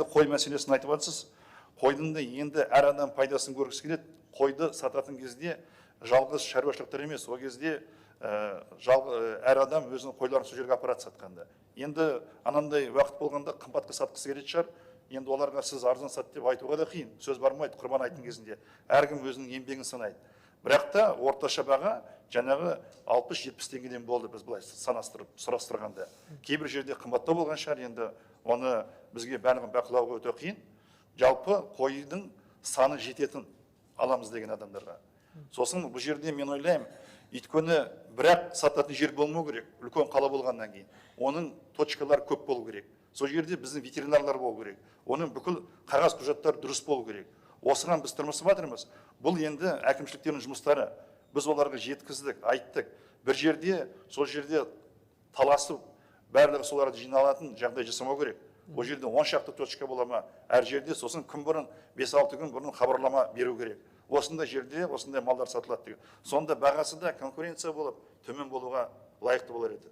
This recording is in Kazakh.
Қой мәселесін айтып жатсыз. Қойдың да енді әр адам пайдасын көргісі келеді. Қойды сататын кезде жалғыз шаруашылықтар емес, ол кезде әр адам өзінің қойларын сол жерге апарады сатқанда. Енді анандай уақыт болғанда қымбатқа сатқысы келетін шығар. Енді оларға сіз арзан сат деп айтуға да қиын. Сөз бармайды құрбан айттың кезінде. Әркім өзінің еңбегін санайды. Бірақ та орташа баға жаңағы 60-70 теңгеден болды, біз былай санастырып сұрастырғанда. Кейбір жерде қымбаттау болған шығар, енді оны бізге бәрін бақылауға өте қиын. Жалпы қойдың саны жететін аламыз деген адамдарға. Сосын бұл жерде мен ойлаймын, өйткені бірақ сататын жер болмау керек, үлкен қала болғаннан кейін. Оның точкалары көп болу керек. Сол жерде біздің ветеринарлар болу керек. Оның бүкіл қағаз құжаттары дұрыс болу керек. Осыған біз тырмысып жатырмыз. Бұл енді әкімшіліктердің жұмыстары. Біз оларға жеткіздік, айттық. Бір жерде, сол жерде таласып, барлығы соларды жиналатын жағдай жасамау керек. Ол жерде 10 шақты точка бола ма, әр жерде сосын күн бұрын 5-6 күн бұрын хабарлама беру керек. Осындай жерде осындай малдар сатылады деген. Сонда бағасы да конкуренция болып, төмен болуға лайықты болар еді.